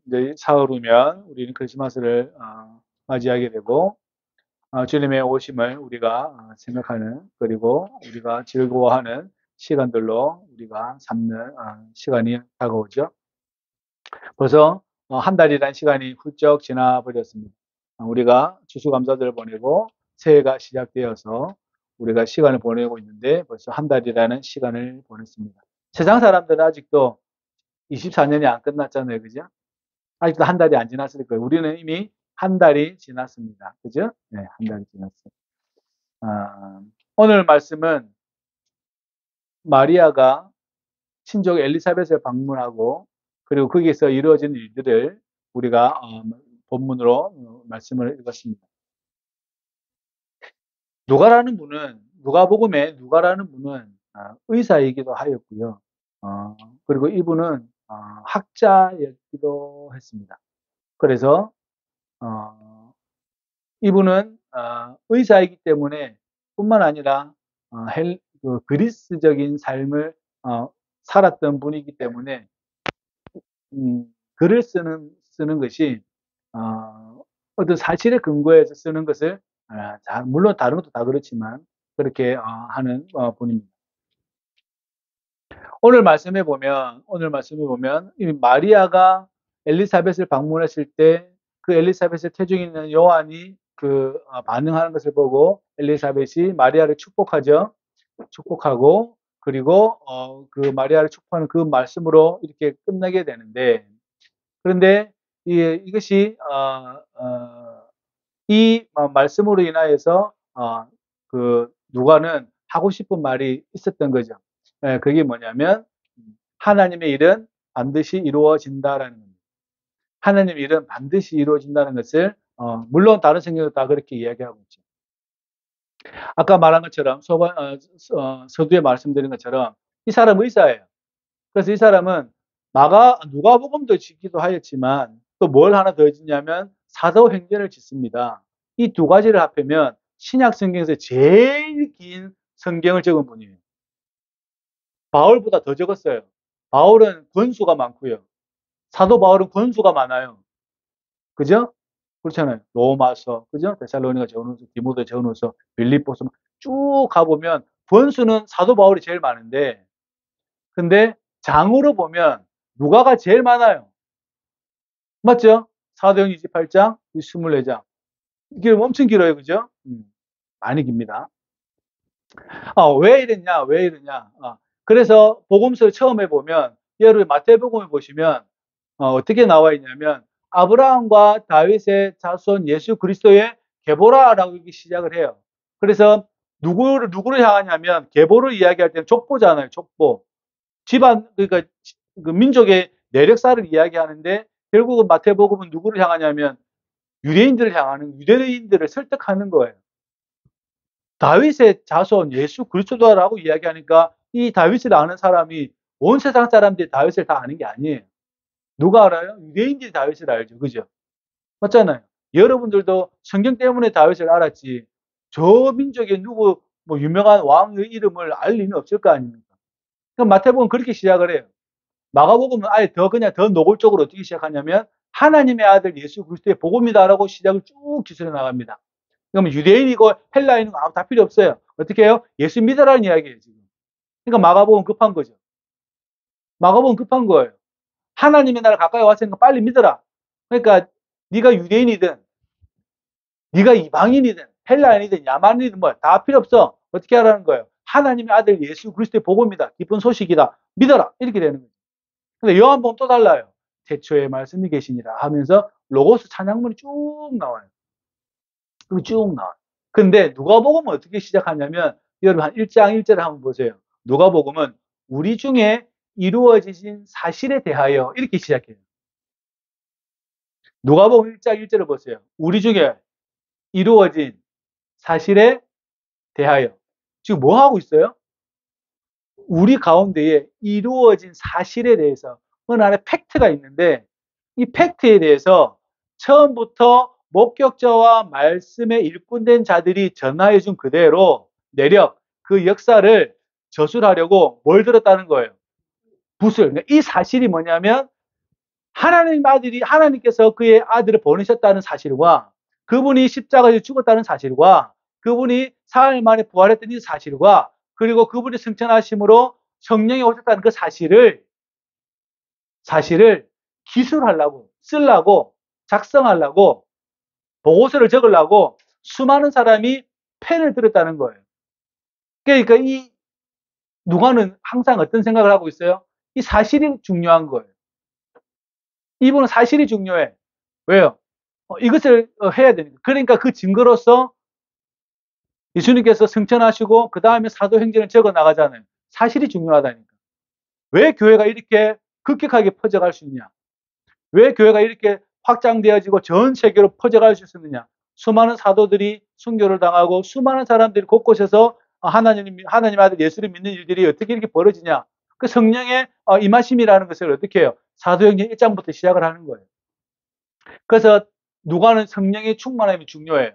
이제 사흘 후면 우리는 크리스마스를 맞이하게 되고 주님의 오심을 우리가 생각하는, 그리고 우리가 즐거워하는 시간들로 우리가 삼는 시간이 다가오죠. 벌써 한 달이라는 시간이 훌쩍 지나 버렸습니다. 우리가 추수감사절을 보내고 새해가 시작되어서 우리가 시간을 보내고 있는데 벌써 한 달이라는 시간을 보냈습니다. 세상 사람들은 아직도 24년이 안 끝났잖아요. 그죠? 아직도 한 달이 안 지났을 거예요. 우리는 이미 한 달이 지났습니다. 그죠? 네, 한 달이 지났어요. 오늘 말씀은 마리아가 친족 엘리사벳을 방문하고 그리고 거기에서 이루어진 일들을 우리가 본문으로 말씀을 읽었습니다. 누가복음의 누가라는 분은 의사이기도 하였고요. 그리고 이분은 학자였기도 했습니다. 그래서 이분은 의사이기 때문에 뿐만 아니라 그리스적인 삶을 살았던 분이기 때문에 글을 쓰는 것이 어떤 사실에 근거해서 쓰는 것을 물론 다른 것도 다 그렇지만 그렇게 하는 분입니다. 오늘 말씀에 보면 이 마리아가 엘리사벳을 방문했을 때 그 엘리사벳의 태중에 있는 요한이 반응하는 것을 보고 엘리사벳이 마리아를 축복하고 그리고 그 마리아를 축복하는 그 말씀으로 이렇게 끝나게 되는데, 그런데 이것이 이 말씀으로 인하여서 누가는 하고 싶은 말이 있었던 거죠. 그게 뭐냐면 하나님의 일은 반드시 이루어진다라는 겁니다. 하나님의 일은 반드시 이루어진다는 것을 물론 다른 성경도 다 그렇게 이야기하고 있죠. 아까 말한 것처럼 서두에 말씀드린 것처럼 이 사람은 의사예요. 그래서 이 사람은 누가복음도 짓기도 하였지만 또 뭘 하나 더 짓냐면 사도행전을 짓습니다. 이 두 가지를 합하면 신약 성경에서 제일 긴 성경을 적은 분이에요. 바울보다 더 적었어요. 바울은 권수가 많고요. 사도 바울은 권수가 많아요. 그죠? 그렇잖아요. 로마서, 그죠? 데살로니가 전후서, 디모데 전후서, 빌립보서 쭉 가보면 권수는 사도 바울이 제일 많은데, 근데 장으로 보면 누가가 제일 많아요. 맞죠? 사도행 28장, 24장. 이게 엄청 길어요. 그죠? 많이 깁니다. 왜 이랬냐? 그래서 복음서를 처음에 보면, 여러분 마태복음을 보시면 어떻게 나와 있냐면 아브라함과 다윗의 자손 예수 그리스도의 계보라라고 시작을 해요. 그래서 누구를 향하냐면 계보를 이야기할 때는 족보잖아요. 족보. 집안, 그러니까 그 민족의 내력사를 이야기하는데 결국은 마태복음은 누구를 향하냐면 유대인들을 설득하는 거예요. 다윗의 자손 예수 그리스도라고 이야기하니까 이 다윗을 아는 사람이 온 세상 사람들이 다윗을 다 아는 게 아니에요. 누가 알아요? 유대인들이 다윗을 알죠. 그죠? 맞잖아요. 여러분들도 성경 때문에 다윗을 알았지 저 민족의 유명한 왕의 이름을 알 리는 없을 거 아닙니까? 그럼 마태복음은 그렇게 시작을 해요. 마가복음은 아예 더 노골적으로 어떻게 시작하냐면 하나님의 아들 예수 그리스도의 복음이다라고 시작을 쭉 기술해 나갑니다. 그러면 유대인이고 헬라인이고 다 필요 없어요. 어떻게 해요? 예수 믿으라는 이야기예요, 지금. 그러니까 마가복음은 급한 거죠. 마가복음은 급한 거예요. 하나님의 나라 가까이 왔으니까 빨리 믿어라. 그러니까 네가 유대인이든 네가 이방인이든 헬라인이든 야만이든 다 필요 없어. 어떻게 하라는 거예요? 하나님의 아들 예수 그리스도의 복음이다. 기쁜 소식이다. 믿어라. 이렇게 되는 거죠. 근데 요한복음 또 달라요. 태초에 말씀이 계시니라 하면서 로고스 찬양문이 쭉 나와요. 쭉 나와요. 근데 누가복음은 어떻게 시작하냐면 여러분 한 1장 1절을 한번 보세요. 누가복음은 우리 중에 이루어진 사실에 대하여 이렇게 시작해요. 누가복음 1장 1절을 보세요. 우리 중에 이루어진 사실에 대하여. 지금 뭐 하고 있어요? 우리 가운데에 이루어진 사실에 대해서 어느 안에 팩트가 있는데 이 팩트에 대해서 처음부터 목격자와 말씀에 일꾼된 자들이 전하해 준 그대로 내력, 그 역사를 저술하려고 뭘 들었다는 거예요? 붓을. 이 사실이 뭐냐면 하나님께서 그의 아들을 보내셨다는 사실과 그분이 십자가에서 죽었다는 사실과 그분이 사흘 만에 부활했던 이 사실과 그리고 그분이 승천하심으로 성령이 오셨다는 그 사실을 기술하려고, 쓰려고, 작성하려고, 보고서를 적으려고 수많은 사람이 펜을 들었다는 거예요. 그러니까 이 누가는 항상 어떤 생각을 하고 있어요? 이 사실이 중요한 거예요. 이분은 사실이 중요해. 왜요? 이것을 해야 되니까. 그러니까 그 증거로서 예수님께서 승천하시고 그 다음에 사도행전을 적어 나가잖아요. 사실이 중요하다니까. 왜 교회가 이렇게 급격하게 퍼져갈 수 있냐? 왜 교회가 이렇게 확장되어지고 전 세계로 퍼져갈 수 있었느냐? 수많은 사도들이 순교를 당하고 수많은 사람들이 곳곳에서 하나님 아들 예수를 믿는 일들이 어떻게 이렇게 벌어지냐? 그 성령의 임하심이라는 것을 어떻게 해요? 사도행전 1장부터 시작을 하는 거예요. 그래서 누가는 성령의 충만함이 중요해요.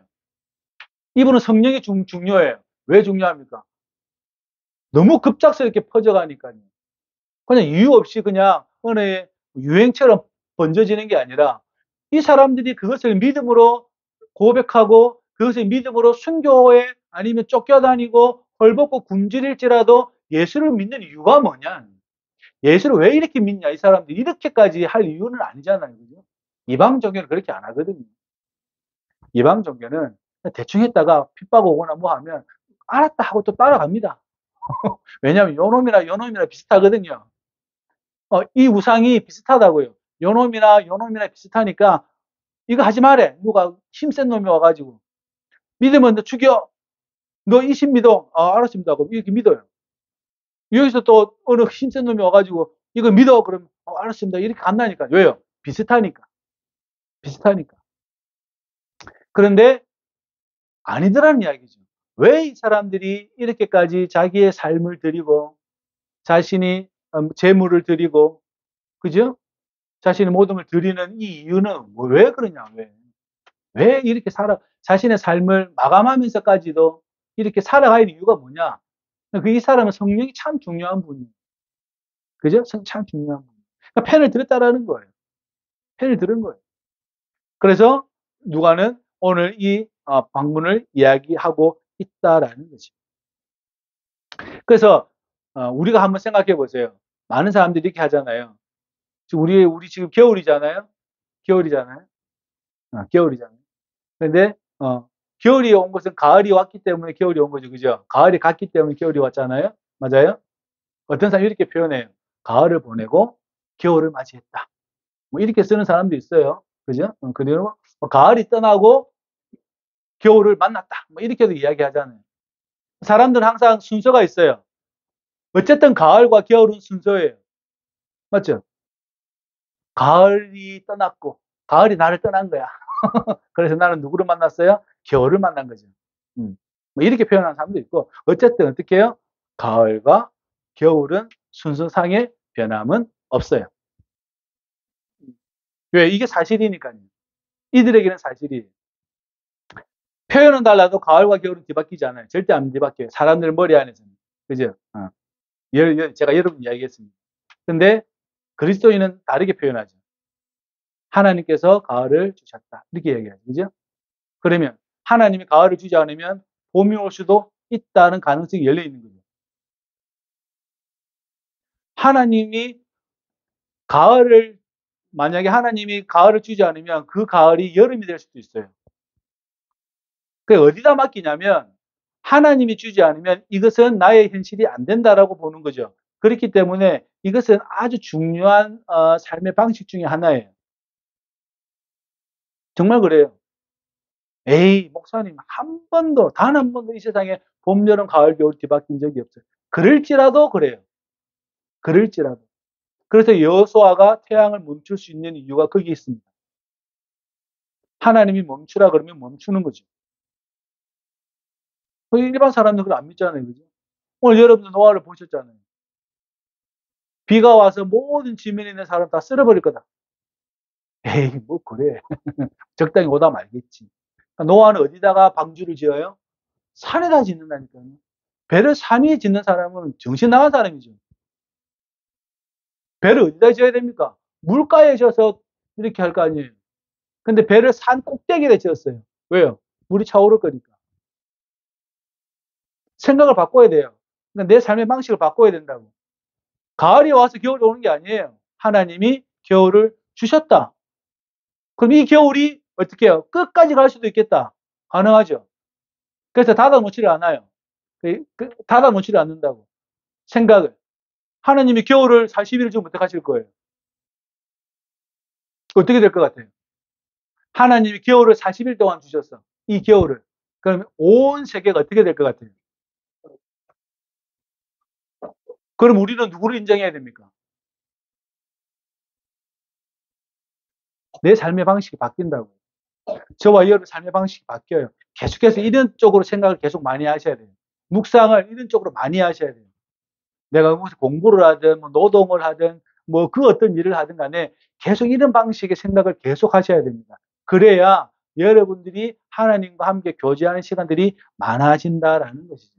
이분은 성령이 중요해요. 왜 중요합니까? 너무 급작스럽게 퍼져가니까요. 그냥 이유 없이 그냥 어느 유행처럼 번져지는 게 아니라 이 사람들이 그것을 믿음으로 고백하고 그것을 믿음으로 순교에 아니면 쫓겨다니고 헐벗고 굶주릴지라도 예수를 믿는 이유가 뭐냐? 예수를 왜 이렇게 믿냐? 이 사람들이 이렇게까지 할 이유는 아니잖아요. 그죠? 이방 종교는 그렇게 안 하거든요. 이방 종교는 대충 했다가 핍박 오거나 뭐 하면 알았다 하고 또 따라갑니다. 왜냐하면 요놈이나 비슷하거든요. 이 우상이 비슷하다고요. 요놈이나 비슷하니까 이거 하지 말래. 누가 힘센 놈이 와가지고 믿으면 너 죽여. 너 이 신 믿어. 알았습니다. 그럼 이렇게 믿어요. 여기서 또 어느 힘센 놈이 와가지고 이거 믿어. 그럼 알았습니다. 이렇게 간다니까. 왜요? 비슷하니까. 그런데 아니더라는 이야기죠. 왜 이 사람들이 이렇게까지 자기의 삶을 드리고 자신이 재물을 드리고 그죠? 자신의 모든 걸 드리는 이 이유는 왜 그러냐? 왜 이렇게 자신의 삶을 마감하면서까지도 이렇게 살아가야 할 이유가 뭐냐? 이 사람은 성령이 참 중요한 분이에요. 그죠? 참 중요한 분. 그러니까 펜을 들었다라는 거예요. 펜을 들은 거예요. 그래서 누가는 오늘 이 방문을 이야기하고 있다라는 거죠. 그래서 우리가 한번 생각해 보세요. 많은 사람들이 이렇게 하잖아요. 우리 지금 겨울이잖아요. 겨울이잖아요. 그런데 겨울이 온 것은 가을이 왔기 때문에 겨울이 온 거죠. 그죠? 가을이 갔기 때문에 겨울이 왔잖아요. 맞아요? 어떤 사람이 이렇게 표현해요. 가을을 보내고 겨울을 맞이했다. 뭐 이렇게 쓰는 사람도 있어요. 그죠? 그리고 가을이 떠나고 겨울을 만났다. 뭐 이렇게도 이야기하잖아요. 사람들은 항상 순서가 있어요. 어쨌든 가을과 겨울은 순서예요. 맞죠? 가을이 떠났고 가을이 나를 떠난 거야. 그래서 나는 누구를 만났어요? 겨울을 만난 거죠. 뭐 이렇게 표현하는 사람도 있고 어쨌든 어떻게 해요? 가을과 겨울은 순서상의 변함은 없어요. 왜? 이게 사실이니까요. 이들에게는 사실이에요. 표현은 달라도 가을과 겨울은 뒤바뀌지 않아요. 절대 안 뒤바뀌어요. 사람들 머리 안에서는. 그죠? 제가 여러분 이야기했습니다. 근데 그리스도인은 다르게 표현하죠. 하나님께서 가을을 주셨다. 이렇게 얘기하죠. 그죠? 그러면 하나님이 가을을 주지 않으면 봄이 올 수도 있다는 가능성이 열려 있는 거죠. 만약에 하나님이 가을을 주지 않으면 그 가을이 여름이 될 수도 있어요. 그게 어디다 맡기냐면 하나님이 주지 않으면 이것은 나의 현실이 안 된다라고 보는 거죠. 그렇기 때문에 이것은 아주 중요한 삶의 방식 중에 하나예요. 정말 그래요. 에이, 목사님, 단 한 번도 이 세상에 봄, 여름, 가을, 겨울 뒤바뀐 적이 없어요. 그럴지라도 그래요. 그럴지라도. 그래서 여호수아가 태양을 멈출 수 있는 이유가 거기 있습니다. 하나님이 멈추라 그러면 멈추는 거죠. 일반 사람들은 그걸 안 믿잖아요. 그죠? 오늘 여러분들 노아를 보셨잖아요. 비가 와서 모든 지면에 있는 사람 다 쓸어버릴 거다. 에이, 뭐 그래. 적당히 오다 말겠지. 그러니까 노아는 어디다가 방주를 지어요? 산에다 짓는다니까요. 배를 산 위에 짓는 사람은 정신 나간 사람이죠. 배를 어디다 지어야 됩니까? 물가에 져서 이렇게 할 거 아니에요. 근데 배를 산 꼭대기에 지었어요. 왜요? 물이 차오를 거니까. 생각을 바꿔야 돼요. 그러니까 내 삶의 방식을 바꿔야 된다고. 가을이 와서 겨울이 오는 게 아니에요. 하나님이 겨울을 주셨다. 그럼 이 겨울이 어떻게 해요? 끝까지 갈 수도 있겠다. 가능하죠. 그래서 닫아놓지를 않아요. 닫아놓지를 않는다고. 생각을. 하나님이 겨울을 40일 주면 어떡하실 거예요? 어떻게 될 것 같아요? 하나님이 겨울을 40일 동안 주셨어. 이 겨울을. 그럼 온 세계가 어떻게 될 것 같아요? 그럼 우리는 누구를 인정해야 됩니까? 내 삶의 방식이 바뀐다고. 저와 여러분 삶의 방식이 바뀌어요. 계속해서 이런 쪽으로 생각을 계속 많이 하셔야 돼요. 묵상을 이런 쪽으로 많이 하셔야 돼요. 내가 무슨 공부를 하든 뭐 노동을 하든 뭐 그 어떤 일을 하든 간에 계속 이런 방식의 생각을 계속 하셔야 됩니다. 그래야 여러분들이 하나님과 함께 교제하는 시간들이 많아진다라는 것이죠.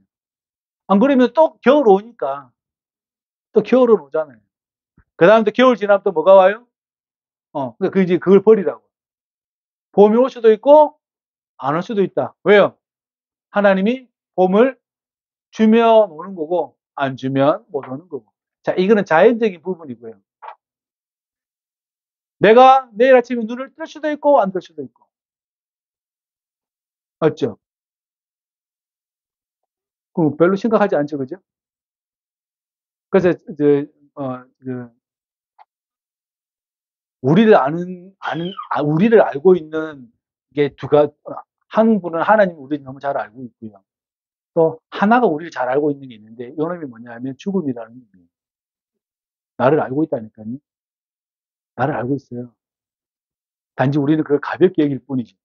안 그러면 또 겨울 오니까 또 겨울은 오잖아요. 그 다음에 또 겨울 지나면 또 뭐가 와요? 그 이제 그걸 버리라고. 봄이 올 수도 있고 안 올 수도 있다. 왜요? 하나님이 봄을 주면 오는 거고 안 주면 못 오는 거고. 자, 이거는 자연적인 부분이고요. 내가 내일 아침에 눈을 뜰 수도 있고 안 뜰 수도 있고. 맞죠? 그 별로 심각하지 않죠, 그죠? 그래서 그 우리를 알고 있는 게 한 분은 하나님 우리를 너무 잘 알고 있고요. 또 하나가 우리를 잘 알고 있는 게 있는데 이놈이 뭐냐면 죽음이라는 의미예요. 나를 알고 있다니까요. 나를 알고 있어요. 단지 우리는 그걸 가볍게 여길 뿐이죠.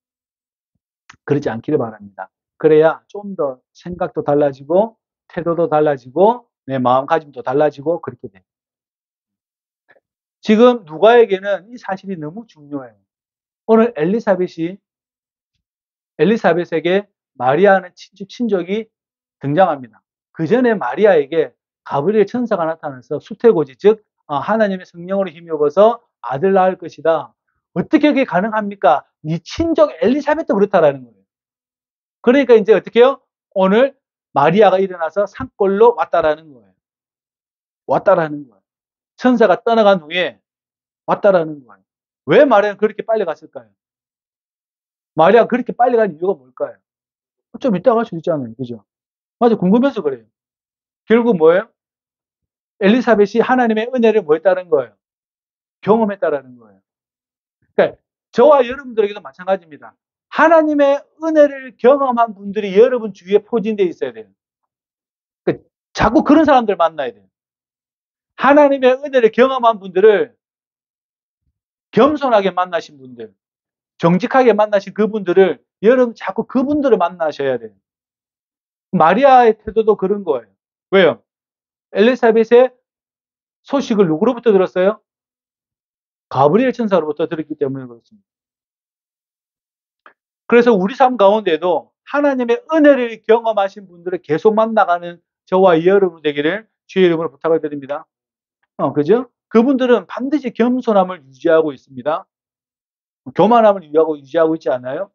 그렇지 않기를 바랍니다. 그래야 좀 더 생각도 달라지고 태도도 달라지고 내 마음가짐도 달라지고 그렇게 돼요. 지금 누가에게는 이 사실이 너무 중요해요. 오늘 엘리사벳에게 마리아는 친족이 등장합니다. 그 전에 마리아에게 가브리엘 천사가 나타나서 수태고지, 즉 하나님의 성령으로 힘입어서 아들 낳을 것이다. 어떻게 그게 가능합니까? 네 친족 엘리사벳도 그렇다라는 거예요. 그러니까 이제 어떻게 해요? 오늘 마리아가 일어나서 산골로 왔다라는 거예요. 왔다라는 거예요. 천사가 떠나간 후에 왔다라는 거예요. 왜 마리아가 그렇게 빨리 갔을까요? 마리아가 그렇게 빨리 간 이유가 뭘까요? 좀 이따가 할 수 있잖아요. 그죠? 맞아, 궁금해서 그래요. 결국 뭐예요? 엘리사벳이 하나님의 은혜를 뭐 했다는 거예요? 경험했다라는 거예요. 그러니까 저와 여러분들에게도 마찬가지입니다. 하나님의 은혜를 경험한 분들이 여러분 주위에 포진되어 있어야 돼요. 그러니까 자꾸 그런 사람들 만나야 돼요. 하나님의 은혜를 경험한 분들을 겸손하게 만나신 분들, 정직하게 만나신 그분들을 여러분 자꾸 그분들을 만나셔야 돼요. 마리아의 태도도 그런 거예요. 왜요? 엘리사벳의 소식을 누구로부터 들었어요? 가브리엘 천사로부터 들었기 때문에 그렇습니다. 그래서 우리 삶 가운데도 하나님의 은혜를 경험하신 분들을 계속 만나가는 저와 여러분 되기를 주의 이름으로 부탁을 드립니다. 그죠? 그분들은 반드시 겸손함을 유지하고 있습니다. 교만함을 유지하고 있지 않아요?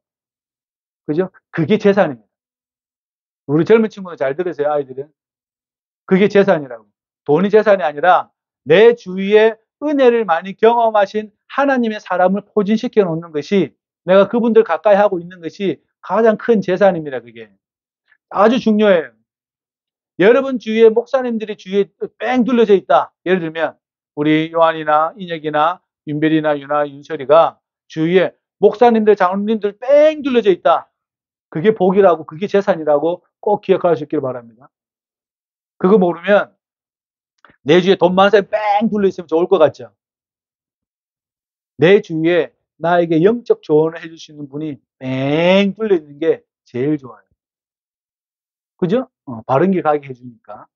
그죠? 그게 재산입니다. 우리 젊은 친구들 잘 들으세요, 아이들은. 그게 재산이라고. 돈이 재산이 아니라 내 주위에 은혜를 많이 경험하신 하나님의 사람을 포진시켜 놓는 것이 내가 그분들 가까이 하고 있는 것이 가장 큰 재산입니다, 그게. 아주 중요해요. 여러분 주위에 목사님들이 주위에 뺑 둘러져 있다. 예를 들면 우리 요한이나 인혁이나 윤별이나 유나 윤설이가 주위에 목사님들 장로님들 뺑 둘러져 있다. 그게 복이라고 그게 재산이라고 꼭 기억하시길 바랍니다. 그거 모르면 내 주위에 돈 많은 사람이 뺑 둘러 있으면 좋을 것 같죠. 내 주위에 나에게 영적 조언을 해줄 수 있는 분이 뺑 둘러 있는 게 제일 좋아요. 그죠? 바른 길 가게 해주니까.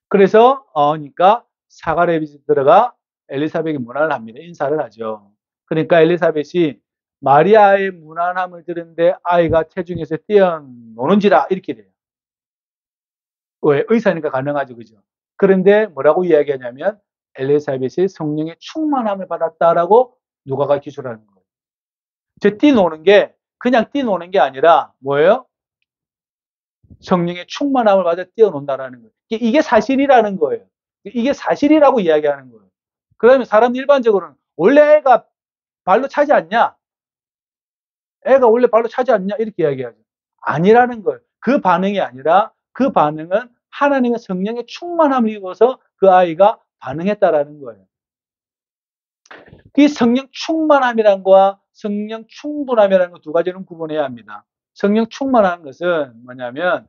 그래서 그러니까 사가랴 빛이 들어가 엘리사벳이 문안을 합니다. 인사를 하죠. 그러니까 엘리사벳이 마리아의 문안함을 들은데 아이가 태중에서 뛰어노는지라 이렇게 돼요. 왜? 의사니까 가능하죠. 그죠? 그런데 뭐라고 이야기하냐면 엘리사벳이 성령의 충만함을 받았다라고 누가가 기술하는 거예요. 저 뛰노는 게 그냥 뛰노는 게 아니라 뭐예요? 성령의 충만함을 받아 뛰어논다라는 거예요. 이게 사실이라는 거예요. 이게 사실이라고 이야기하는 거예요. 그러면 사람 일반적으로는 원래 애가 발로 차지 않냐? 애가 원래 발로 차지 않냐? 이렇게 이야기하죠. 아니라는 거예요. 그 반응이 아니라 그 반응은 하나님의 성령의 충만함을 입어서 그 아이가 반응했다라는 거예요. 이 성령 충만함이란 거와 성령 충분함이라는 거 두 가지는 구분해야 합니다. 성령 충만한 것은 뭐냐면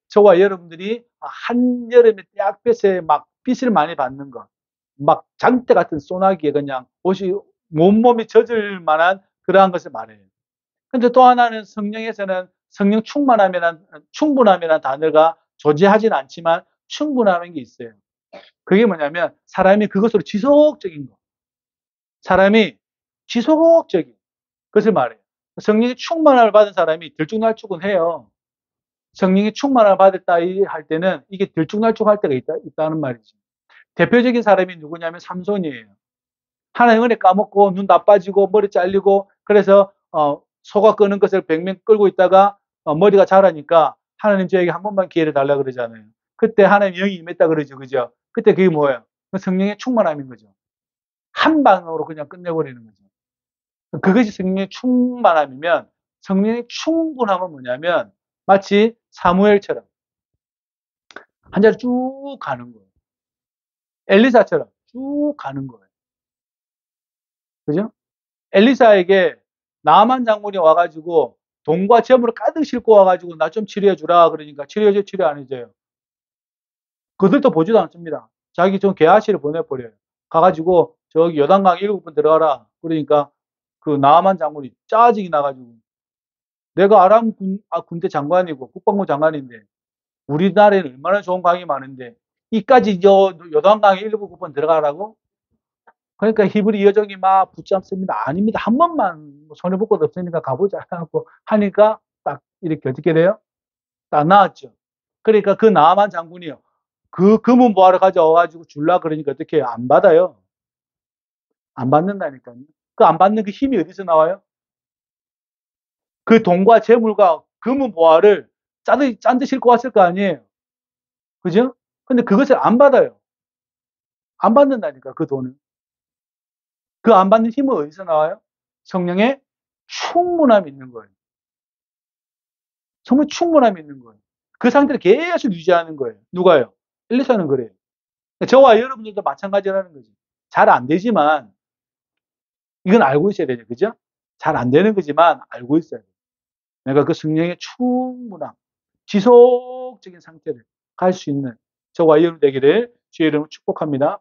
저와 여러분들이 한여름에 떼약볕에 막 빛을 많이 받는 것, 막 장대 같은 소나기에 그냥 옷이 온몸이 젖을 만한 그러한 것을 말해요. 근데 또 하나는 성령에서는 성령 충분함이라는 단어가 존재하진 않지만 충분함인 게 있어요. 그게 뭐냐면 사람이 그것으로 지속적인 거. 사람이 지속적인 것을 말해요. 성령의 충만함을 받은 사람이 들쭉날쭉은 해요. 성령의 충만함을 받았다 할 때는 이게 들쭉날쭉할 때가 있다는 말이죠. 대표적인 사람이 누구냐면 삼손이에요. 하나님 은혜 까먹고 눈 나빠지고 머리 잘리고 그래서 소가 끄는 것을 100명 끌고 있다가 머리가 자라니까 하나님 저에게 한 번만 기회를 달라 그러잖아요. 그때 하나님 영이 임했다 그러죠. 그죠? 그때 그게 뭐예요? 성령의 충만함인 거죠. 한 방으로 그냥 끝내버리는 거죠. 그것이 성령의 충만함이면 성령의 충분함은 뭐냐면 마치 사무엘처럼 한 자리 쭉 가는 거예요. 엘리사처럼 쭉 가는 거예요. 그죠? 엘리사에게 나만 장군이 와가지고 돈과 재물을 가득 싣고 와가지고 나 좀 치료해 주라 그러니까 치료해줘 치료 안 해줘요. 그들도 보지도 않습니다. 자기 좀 계하시를 보내버려요. 가가지고 저기 요단강 7번 들어가라. 그러니까 그 나만 장군이 짜증이 나가지고 내가 아람 군대 장관이고 국방부 장관인데 우리나라에는 얼마나 좋은 강이 많은데 이까지 요단강에 7번 들어가라고? 그러니까 히브리 여종이 막 붙잡습니다. 아닙니다. 한 번만 손해 볼 것 없으니까 가보자 하고 하니까 딱 이렇게 어떻게 돼요? 딱 나왔죠. 그러니까 그 나만 장군이요. 그 금은 뭐하러 가져와가지고 줄라 그러니까 어떻게 해요? 안 받아요. 안 받는다니까요. 그 안 받는 그 힘이 어디서 나와요? 그 돈과 재물과 금은 보화를 짠 듯이 싣고 왔을 거 아니에요. 그죠? 근데 그것을 안 받아요. 안 받는다니까, 그 돈을. 그 안 받는 힘은 어디서 나와요? 성령의 충분함이 있는 거예요. 정말 충분함이 있는 거예요. 그 상태를 계속 유지하는 거예요. 누가요? 엘리사는 그래요. 저와 여러분들도 마찬가지라는 거지. 잘 안 되지만, 이건 알고 있어야 되죠. 그죠? 잘 안 되는 거지만, 알고 있어야 돼요. 내가 그 성령의 충분함, 지속적인 상태를 갈 수 있는 저와 여러분 되기를 주의 이름으로 축복합니다.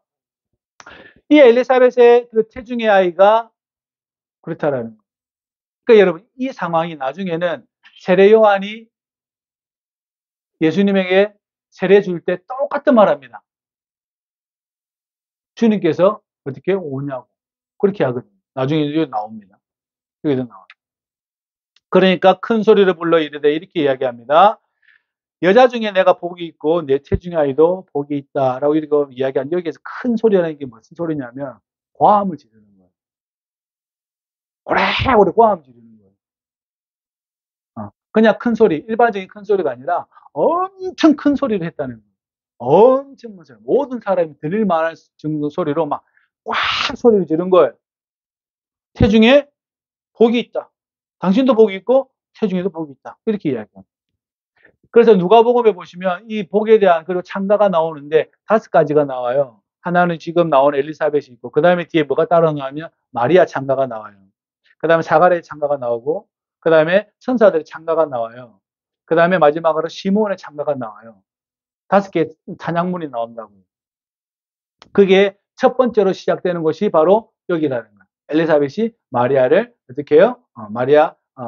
이 엘리사벳의 그 태중의 아이가 그렇다라는 거예요. 그러니까 여러분, 이 상황이 나중에는 세례 요한이 예수님에게 세례 줄 때 똑같은 말 합니다. 주님께서 어떻게 오냐고. 그렇게 하거든요. 나중에 여기 나옵니다. 여기도 나와요. 그러니까 큰 소리를 불러 이르되 이렇게 이야기합니다. 여자 중에 내가 복이 있고 내 태중의 아이도 복이 있다라고 이렇게 이야기한 여기에서 큰 소리라는 게 무슨 소리냐면 고함을 지르는 거예요. 오래오래 고함을 지르는 거예요. 그냥 큰 소리, 일반적인 큰 소리가 아니라 엄청 큰 소리를 했다는 거예요. 엄청 큰 소리. 모든 사람이 들릴 만한 정도 소리로 막 꽉 소리를 지른 거예요. 태중에 복이 있다. 당신도 복이 있고 태중에도 복이 있다. 이렇게 이야기합니다. 그래서 누가복음에 보시면 이 복에 대한 그리고 창가가 나오는데 5가지가 나와요. 하나는 지금 나온 엘리사벳이 있고 그 다음에 뒤에 뭐가 따라 나오면 마리아 창가가 나와요. 그 다음에 사가랴의 창가가 나오고 그 다음에 천사들의 창가가 나와요. 그 다음에 마지막으로 시므온의 창가가 나와요. 5개의 찬양문이 나온다고요. 그게 첫 번째로 시작되는 것이 바로 여기라는 거예요. 엘리사벳이 마리아를 어떻게 해요?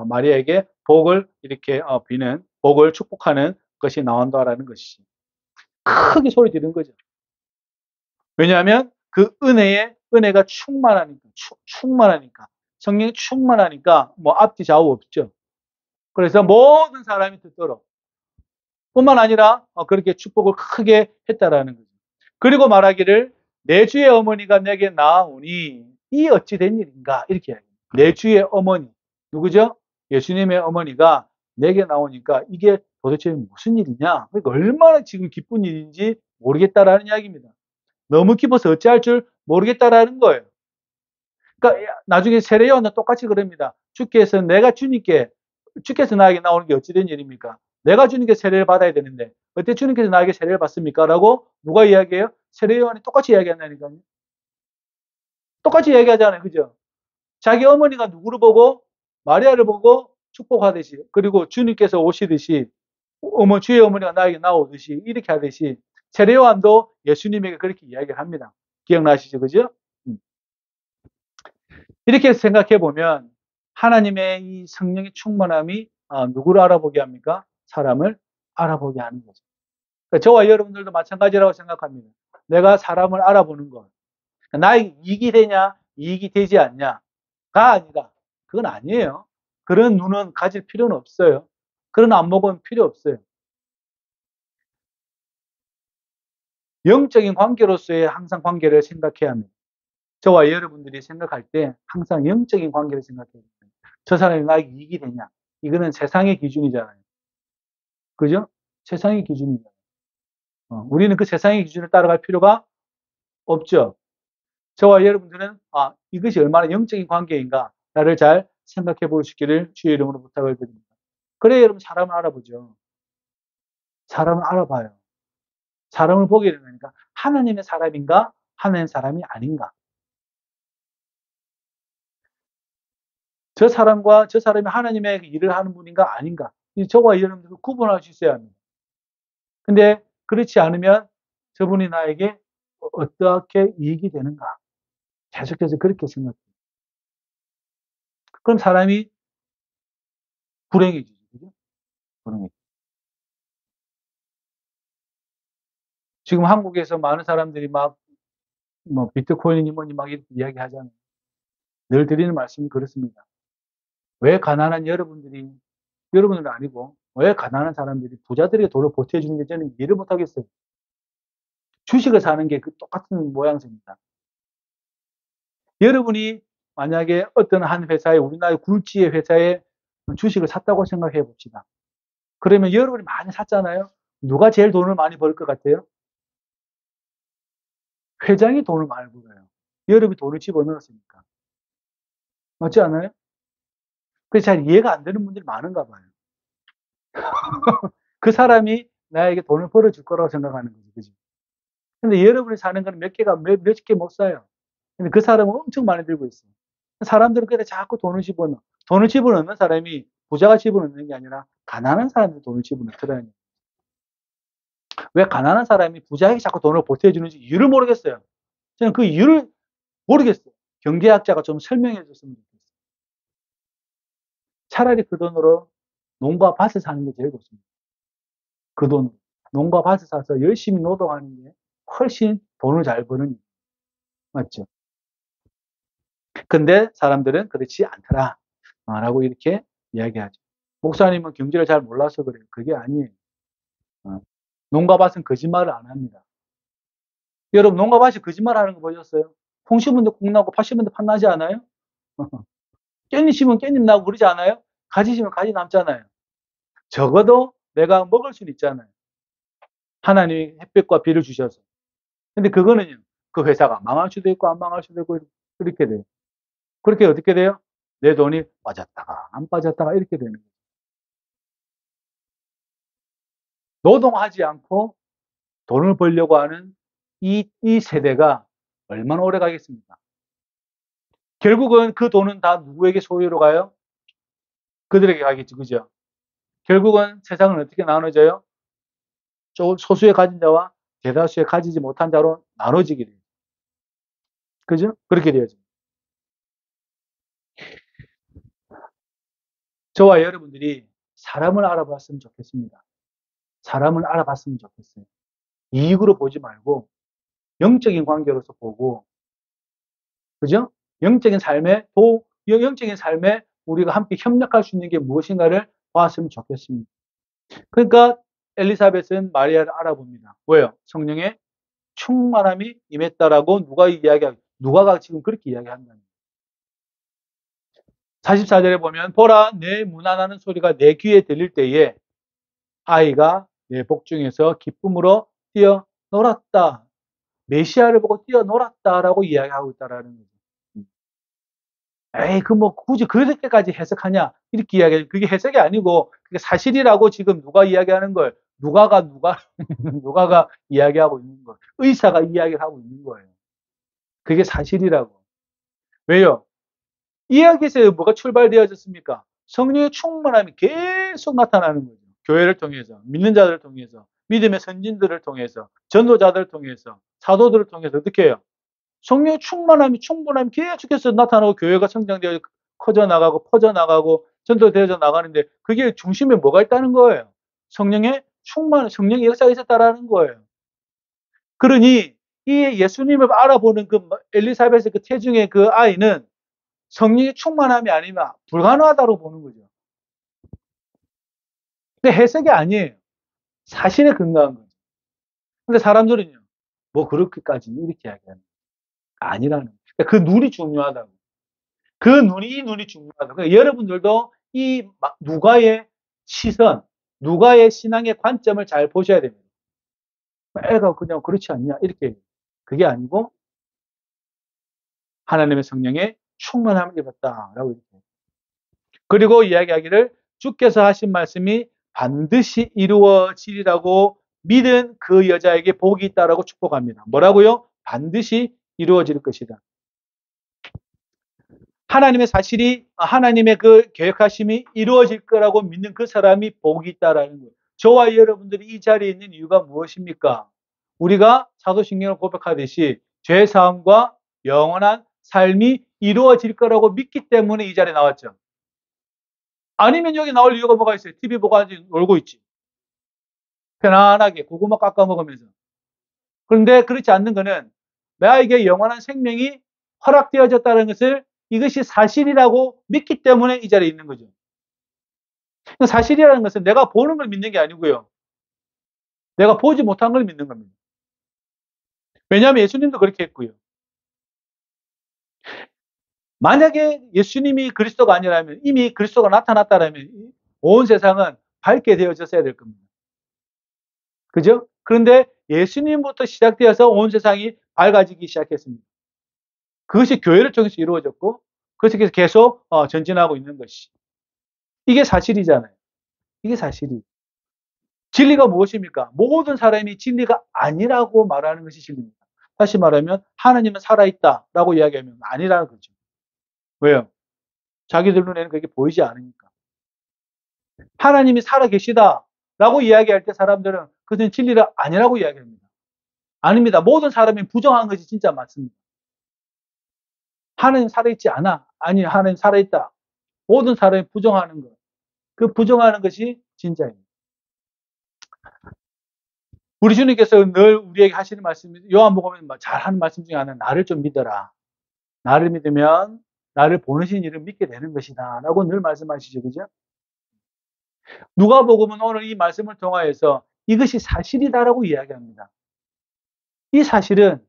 마리아에게 복을 이렇게 비는 복을 축복하는 것이 나온다라는 것이지. 크게 소리 지른 거죠. 왜냐하면 그 은혜가 충만하니까 성령이 충만하니까 뭐 앞뒤 좌우 없죠. 그래서 모든 사람이 듣도록 뿐만 아니라 그렇게 축복을 크게 했다라는 거죠. 그리고 말하기를 내 주의 어머니가 내게 낳아오니 이 어찌 된 일인가 이렇게 이야기합니다. 내 주의 어머니 누구죠? 예수님의 어머니가 내게 나오니까 이게 도대체 무슨 일이냐? 그러니까 얼마나 지금 기쁜 일인지 모르겠다라는 이야기입니다. 너무 기뻐서 어찌할 줄 모르겠다라는 거예요. 그러니까 나중에 세례 요한은 똑같이 그럽니다. 주께서 나에게 나오는 게 어찌 된 일입니까? 내가 주님께 세례를 받아야 되는데 어때 주님께서 나에게 세례를 받습니까? 라고 누가 이야기해요? 세례 요한이 똑같이 이야기한다니까요. 똑같이 이야기하잖아요. 그죠? 자기 어머니가 누구를 보고 마리아를 보고 축복하듯이 그리고 주님께서 오시듯이 주의 어머니가 나에게 나오듯이 이렇게 하듯이 세례 요한도 예수님에게 그렇게 이야기를 합니다. 기억나시죠? 그죠? 이렇게 생각해 보면 하나님의 이 성령의 충만함이 누구를 알아보게 합니까? 사람을 알아보게 하는 거죠. 그러니까 저와 여러분들도 마찬가지라고 생각합니다. 내가 사람을 알아보는 것. 나에게 이익이 되냐, 이익이 되지 않냐가 아니라 그건 아니에요. 그런 눈은 가질 필요는 없어요. 그런 안목은 필요 없어요. 영적인 관계로서의 항상 관계를 생각해야 합니다. 저와 여러분들이 생각할 때 항상 영적인 관계를 생각해야 됩니다. 저 사람이 나에게 이익이 되냐. 이거는 세상의 기준이잖아요. 그죠? 세상의 기준이잖아요. 우리는 그 세상의 기준을 따라갈 필요가 없죠. 저와 여러분들은 이것이 얼마나 영적인 관계인가를 잘 생각해 보시기를 주의 이름으로 부탁을 드립니다. 그래 여러분 사람을 알아보죠. 사람을 알아봐요. 사람을 보게 되니까 하나님의 사람인가 하나님의 사람이 아닌가. 저 사람과 저 사람이 하나님의 일을 하는 분인가 아닌가. 저와 여러분들은 구분할 수 있어야 합니다. 근데 그렇지 않으면 저분이 나에게 어떻게 이익이 되는가. 계속해서 그렇게 생각해요. 그럼 사람이 불행해지죠. 그죠? 불행해. 지금 한국에서 많은 사람들이 비트코인이 뭐니 막 이렇게 이야기 하잖아요. 늘 드리는 말씀은 그렇습니다. 왜 가난한 여러분들은 아니고, 왜 가난한 사람들이 부자들에게 돈을 보태주는 게 저는 이해를 못하겠어요. 주식을 사는 게 그 똑같은 모양새입니다. 여러분이 만약에 어떤 한 회사에, 우리나라의 굴지의 회사에 주식을 샀다고 생각해 봅시다. 그러면 여러분이 많이 샀잖아요. 누가 제일 돈을 많이 벌 것 같아요? 회장이 돈을 많이 벌어요. 여러분이 돈을 집어넣었으니까. 맞지 않아요? 그래서 잘 이해가 안 되는 분들이 많은가 봐요. 그 사람이 나에게 돈을 벌어줄 거라고 생각하는 거죠. 그죠? 근데 여러분이 사는 건 몇 개 못 사요. 근데 그 사람은 엄청 많이 들고 있어요. 사람들은 그때 자꾸 돈을 집어넣어. 돈을 집어넣는 사람이 부자가 집어넣는 게 아니라 가난한 사람들이 돈을 집어넣더라는 거예요. 왜 가난한 사람이 부자에게 자꾸 돈을 보태주는지 이유를 모르겠어요. 저는 그 이유를 모르겠어요. 경제학자가 좀 설명해 줬으면 좋겠어요. 차라리 그 돈으로 농과 밭을 사는 게 제일 좋습니다. 그 돈으로. 농과 밭을 사서 열심히 노동하는 게 훨씬 돈을 잘 버는 일이에요. 맞죠? 근데 사람들은 그렇지 않더라. 라고 이렇게 이야기하죠. 목사님은 경제를 잘 몰라서 그래요. 그게 아니에요. 농가 밭은 거짓말을 안 합니다. 여러분, 농가 밭이 거짓말 하는 거 보셨어요? 콩 심은 데 콩 나고 팥 심은 데 팥 나지 않아요? 깻잎 심으면 깻잎 나고 그러지 않아요? 가지 심으면 가지 남잖아요. 적어도 내가 먹을 수는 있잖아요. 하나님이 햇볕과 비를 주셔서. 근데 그거는요, 그 회사가 망할 수도 있고 안 망할 수도 있고 그렇게 돼요. 그렇게 어떻게 돼요? 내 돈이 빠졌다가 안 빠졌다가 이렇게 되는 거예요. 노동하지 않고 돈을 벌려고 하는 이 세대가 얼마나 오래 가겠습니까? 결국은 그 돈은 다 누구에게 소유로 가요? 그들에게 가겠죠. 그죠? 결국은 세상은 어떻게 나눠져요? 소수의 가진 자와 대다수의 가지지 못한 자로 나눠지게 돼요. 그죠? 그렇게 되어집니다. 저와 여러분들이 사람을 알아봤으면 좋겠습니다. 사람을 알아봤으면 좋겠어요. 이익으로 보지 말고 영적인 관계로서 보고, 그죠? 영적인 삶에 우리가 함께 협력할 수 있는 게 무엇인가를 봤으면 좋겠습니다. 그러니까 엘리사벳은 마리아를 알아봅니다. 왜요? 성령의 충만함이 임했다라고 누가가 지금 그렇게 이야기한다는 거예요. 44절에 보면 보라 내 문안하는 소리가 내 귀에 들릴 때에 아이가 내 복중에서 기쁨으로 뛰어놀았다. 메시아를 보고 뛰어놀았다라고 이야기하고 있다라는 거죠. 에이, 굳이 그렇게까지 해석하냐? 이렇게 이야기해. 그게 해석이 아니고, 그게 사실이라고 지금 누가 이야기하는 걸, 누가가 이야기하고 있는 걸, 의사가 이야기를 하고 있는 거예요. 그게 사실이라고. 왜요? 이야기에서 뭐가 출발되어졌습니까? 성령의 충만함이 계속 나타나는 거죠. 교회를 통해서, 믿는 자들을 통해서, 믿음의 선진들을 통해서, 전도자들을 통해서, 사도들을 통해서 어떻게 해요? 성령의 충분함이 계속해서 나타나고 교회가 성장되어 커져나가고 퍼져나가고 전도되어져 나가는데 그게 중심에 뭐가 있다는 거예요? 성령의 역사가 있었다라는 거예요. 그러니 이 예수님을 알아보는 그 엘리사벳의 그 태중의 그 아이는 성령의 충만함이 아니면 불가능하다고 보는 거죠. 근데 해석이 아니에요. 사실에 근거한 거죠. 근데 사람들은요, 뭐 그렇게까지 이렇게 이야기하는 거예요. 아니라는 거예요. 그 눈이 중요하다고. 이 눈이 중요하다. 그러니까 여러분들도 이 누가의 시선, 누가의 신앙의 관점을 잘 보셔야 됩니다. 애가 그냥 그렇지 않냐 이렇게 그게 아니고 하나님의 성령에 충만함을 입었다라고 이렇게. 그리고 이야기하기를 주께서 하신 말씀이 반드시 이루어지리라고 믿은 그 여자에게 복이 있다라고 축복합니다. 뭐라고요? 반드시 이루어질 것이다. 하나님의 그 계획하심이 이루어질 거라고 믿는 그 사람이 복이 있다라는 거예요. 저와 여러분들이 이 자리에 있는 이유가 무엇입니까? 우리가 사도신경을 고백하듯이 죄사함과 영원한 삶이 이루어질 거라고 믿기 때문에 이 자리에 나왔죠. 아니면 여기 나올 이유가 뭐가 있어요? TV 보고 놀고 있지. 편안하게 고구마 깎아 먹으면서. 그런데 그렇지 않는 것은 나에게 영원한 생명이 허락되어졌다는 것을 이것이 사실이라고 믿기 때문에 이 자리에 있는 거죠. 사실이라는 것은 내가 보는 걸 믿는 게 아니고요. 내가 보지 못한 걸 믿는 겁니다. 왜냐하면 예수님도 그렇게 했고요. 만약에 예수님이 그리스도가 아니라면 이미 그리스도가 나타났다라면 온 세상은 밝게 되어졌어야 될 겁니다. 그죠? 그런데 예수님부터 시작되어서 온 세상이 밝아지기 시작했습니다. 그것이 교회를 통해서 이루어졌고 그것이 계속 전진하고 있는 것이. 이게 사실이잖아요. 이게 사실이. 진리가 무엇입니까? 모든 사람이 진리가 아니라고 말하는 것이 진리입니다. 다시 말하면 하나님은 살아있다라고 이야기하면 아니라는 거죠. 왜요? 자기들 눈에는 그게 보이지 않으니까. 하나님이 살아계시다라고 이야기할 때 사람들은 그것은 진리가 아니라고 이야기합니다. 아닙니다. 모든 사람이 부정한 것이 진짜 맞습니다. 하나님 살아있지 않아. 아니, 하나님 살아있다. 모든 사람이 부정하는 것. 그 부정하는 것이 진짜입니다. 우리 주님께서 늘 우리에게 하시는 말씀이 요한복음에 잘하는 말씀 중에 하나는 나를 좀 믿어라. 나를 믿으면 나를 보내신 이를 믿게 되는 것이다. 라고 늘 말씀하시죠. 그죠? 누가복음은 오늘 이 말씀을 통하여서 이것이 사실이다라고 이야기합니다. 이 사실은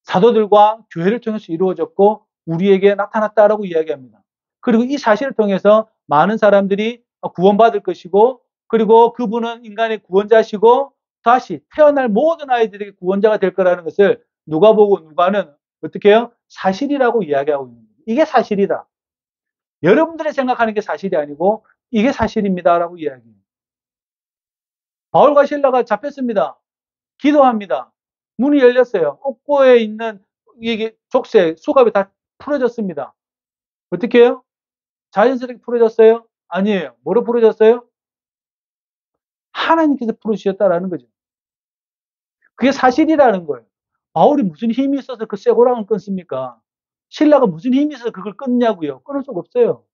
사도들과 교회를 통해서 이루어졌고 우리에게 나타났다라고 이야기합니다. 그리고 이 사실을 통해서 많은 사람들이 구원받을 것이고 그리고 그분은 인간의 구원자시고 다시 태어날 모든 아이들에게 구원자가 될 거라는 것을 누가는 어떻게 해요? 사실이라고 이야기하고 있는 거예요. 이게 사실이다. 여러분들이 생각하는 게 사실이 아니고 이게 사실입니다라고 이야기해요. 바울과 실라가 잡혔습니다. 기도합니다. 문이 열렸어요. 옥고에 있는 이게 족쇄, 수갑이 다 풀어졌습니다. 어떻게 해요? 자연스럽게 풀어졌어요? 아니에요. 뭐로 풀어졌어요? 하나님께서 풀어주셨다라는 거죠. 그게 사실이라는 거예요. 바울이 무슨 힘이 있어서 그 쇠고랑을 끊습니까? 신라가 무슨 힘이 있어서 그걸 끊냐고요. 끊을 수가 없어요.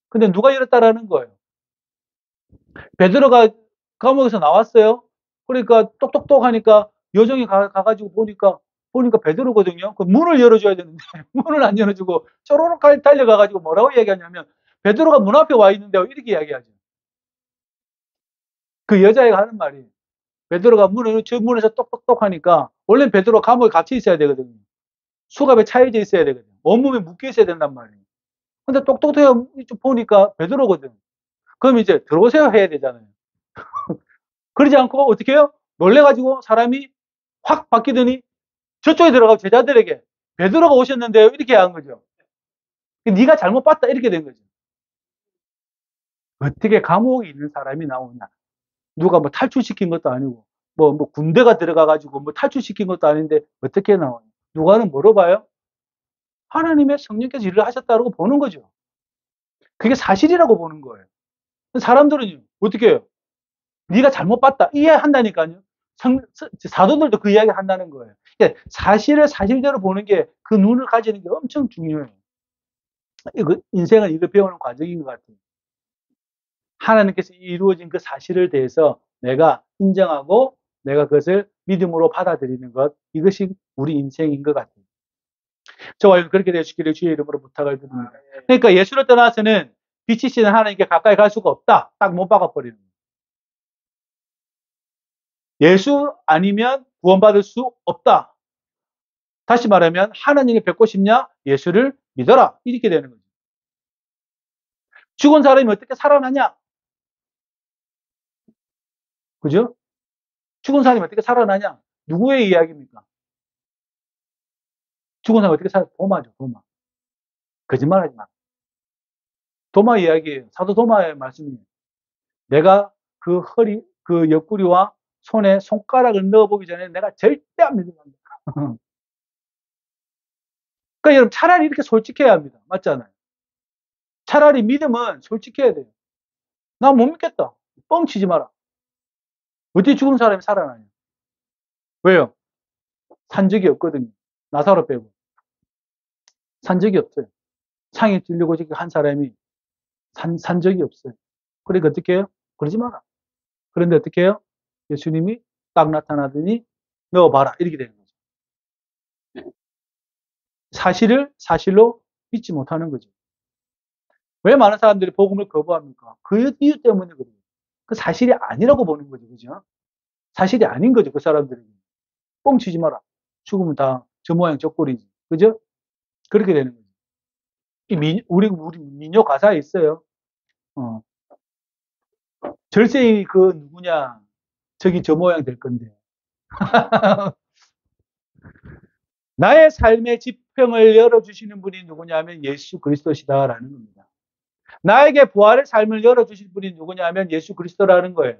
근데 누가 열었다라는 거예요. 베드로가 감옥에서 나왔어요. 그러니까 똑똑똑 하니까 여정이 가가지고 보니까 베드로거든요. 그 문을 열어줘야 되는데 문을 안 열어주고 쪼로록 달려가가지고 뭐라고 얘기하냐면 베드로가 문 앞에 와 있는데 이렇게 이야기하죠. 그 여자애가 하는 말이 베드로가 저 문에서 똑똑똑 하니까, 원래 베드로 감옥에 갇혀 있어야 되거든요. 수갑에 차여져 있어야 되거든요. 온몸에 묶여 있어야 된단 말이에요. 근데 똑똑해요. 보니까 베드로거든. 그럼 이제 들어오세요 해야 되잖아요. 그러지 않고 어떻게 해요? 놀래가지고 사람이 확 바뀌더니 저쪽에 들어가고 제자들에게 베드로가 오셨는데요. 이렇게 한 거죠. 네가 잘못 봤다. 이렇게 된 거죠. 어떻게 감옥에 있는 사람이 나오냐. 누가 뭐 탈출시킨 것도 아니고, 뭐 군대가 들어가가지고 뭐 탈출시킨 것도 아닌데 어떻게 나오냐. 누가는 뭐로 봐요? 하나님의 성령께서 일을 하셨다고 보는 거죠. 그게 사실이라고 보는 거예요. 사람들은 어떻게 해요? 네가 잘못 봤다. 이해한다니까요. 사도들도 그 이야기 한다는 거예요. 그러니까 사실을 사실대로 보는 게 그 눈을 가지는 게 엄청 중요해요. 인생은 이거 배우는 과정인 것 같아요. 하나님께서 이루어진 그 사실을 대해서 내가 인정하고 내가 그것을 믿음으로 받아들이는 것, 이것이 우리 인생인 것 같아요. 저와 그렇게 되시기를 주의 이름으로 부탁을 드립니다. 그러니까 예수를 떠나서는 빛이시는 하나님께 가까이 갈 수가 없다. 딱 못 박아버리는 거예요. 예수 아니면 구원받을 수 없다. 다시 말하면 하나님을 뵙고 싶냐? 예수를 믿어라. 이렇게 되는 거죠. 죽은 사람이 어떻게 살아나냐? 그죠? 죽은 사람이 어떻게 살아나냐? 누구의 이야기입니까? 죽은 사람이 어떻게 도마죠, 도마. 거짓말하지 마. 도마 이야기예요. 사도 도마의 말씀이에요. 내가 그 그 옆구리와 손에 손가락을 넣어보기 전에 내가 절대 안 믿는다. 그러니까 여러분 차라리 이렇게 솔직해야 합니다. 맞잖아요. 차라리 믿음은 솔직해야 돼요. 나 못 믿겠다. 뻥치지 마라. 어떻게 죽은 사람이 살아나냐? 왜요? 산 적이 없거든요. 나사로 빼고. 산 적이 없어요. 창에 찔리고 한 사람이 산 적이 없어요. 그러니까 어떻게 해요? 그러지 마라. 그런데 어떻게 해요? 예수님이 딱 나타나더니 넣어봐라. 이렇게 되는 거죠. 사실을 사실로 믿지 못하는 거죠. 왜 많은 사람들이 복음을 거부합니까? 그 이유 때문에 그래요. 그 사실이 아니라고 보는 거죠. 그죠? 사실이 아닌 거죠. 그 사람들에게. 뻥치지 마라. 죽으면 다 저 모양 저 꼴이지. 그죠? 그렇게 되는 거죠. 우리 민요 가사에 있어요. 어. 절세이 그 누구냐. 저기 저 모양 될 건데. 나의 삶의 지평을 열어주시는 분이 누구냐면 예수 그리스도시다라는 겁니다. 나에게 부활의 삶을 열어주실 분이 누구냐면 예수 그리스도라는 거예요.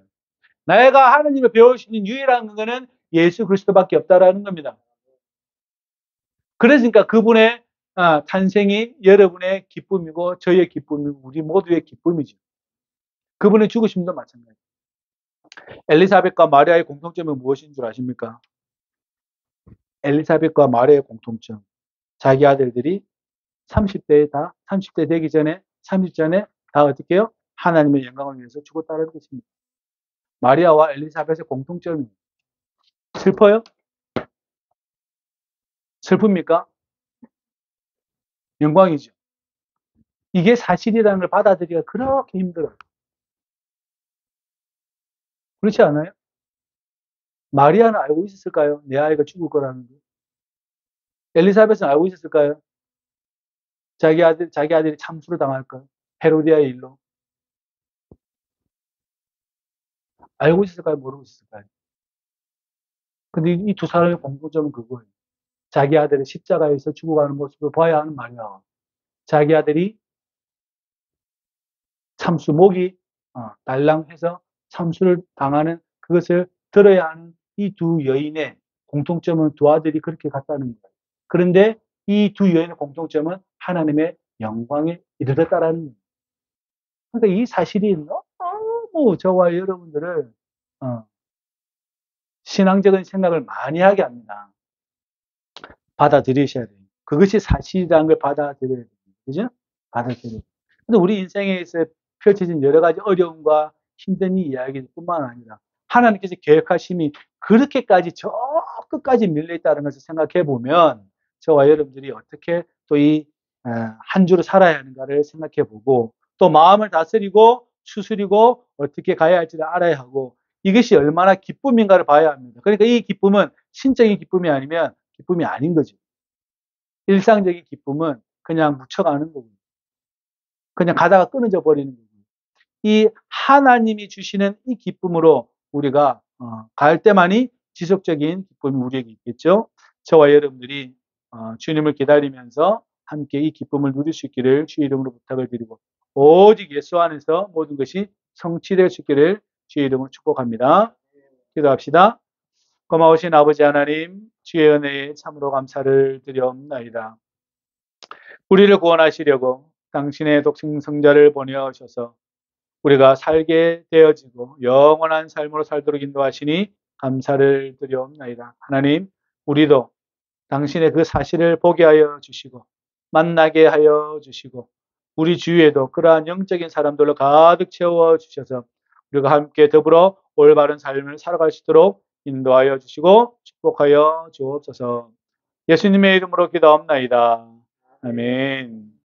내가 하나님을 배울 수 있는 유일한 거는 예수 그리스도밖에 없다라는 겁니다. 그러니까 그분의 탄생이 여러분의 기쁨이고 저희의 기쁨이고 우리 모두의 기쁨이죠. 그분의 죽으심도 마찬가지예요. 엘리사벳과 마리아의 공통점은 무엇인 줄 아십니까? 엘리사벳과 마리아의 공통점. 자기 아들들이 30대 되기 전에, 30 전에 다 어떻게 해요? 하나님의 영광을 위해서 죽었다는 것입니다. 마리아와 엘리사벳의 공통점이 슬퍼요? 슬픕니까? 영광이죠. 이게 사실이라는 걸 받아들이기가 그렇게 힘들어요. 그렇지 않아요? 마리아는 알고 있었을까요? 내 아이가 죽을 거라는 거. 엘리사벳은 알고 있었을까요? 자기 아들이 참수를 당할까요? 헤로디아의 일로. 알고 있었을까요? 모르고 있었을까요? 근데 이 두 사람의 공통점은 그거예요. 자기 아들이 십자가에서 죽어가는 모습을 봐야 하는 마리아와 자기 아들이 참수 목이 달랑해서 참수를 당하는 그것을 들어야 하는 이 두 여인의 공통점은 두 아들이 그렇게 갔다는 거예요. 그런데 이 두 여인의 공통점은 하나님의 영광에 이르렀다라는 거예요. 그러니까 이 사실이 너무 저와 여러분들을 신앙적인 생각을 많이 하게 합니다. 받아들이셔야 돼요. 그것이 사실이라는 걸 받아들여야 돼요. 그죠? 받아들여야 돼요. 근데 우리 인생에서 펼쳐진 여러 가지 어려움과 힘든 이야기뿐만 아니라 하나님께서 계획하심이 그렇게까지 저 끝까지 밀려있다는 것을 생각해 보면 저와 여러분들이 어떻게 또 이 한 주를 살아야 하는가를 생각해 보고 또 마음을 다스리고 추스리고 어떻게 가야 할지를 알아야 하고 이것이 얼마나 기쁨인가를 봐야 합니다. 그러니까 이 기쁨은 신적인 기쁨이 아니면 기쁨이 아닌 거죠. 일상적인 기쁨은 그냥 묻혀가는 거고요. 그냥 가다가 끊어져 버리는 거고요. 이 하나님이 주시는 이 기쁨으로 우리가 갈 때만이 지속적인 기쁨이 우리에게 있겠죠. 저와 여러분들이 주님을 기다리면서 함께 이 기쁨을 누릴 수 있기를 주의 이름으로 부탁을 드리고 오직 예수 안에서 모든 것이 성취될 수 있기를 주의 이름으로 축복합니다. 기도합시다. 고마우신 아버지 하나님, 주의 은혜에 참으로 감사를 드려옵나이다. 우리를 구원하시려고 당신의 독생성자를 보내어셔서 우리가 살게 되어지고 영원한 삶으로 살도록 인도하시니 감사를 드려옵나이다. 하나님, 우리도 당신의 그 사실을 보게 하여 주시고 만나게 하여 주시고 우리 주위에도 그러한 영적인 사람들로 가득 채워 주셔서 우리가 함께 더불어 올바른 삶을 살아갈 수 있도록 인도하여 주시고 축복하여 주옵소서. 예수님의 이름으로 기도합나이다. 아멘.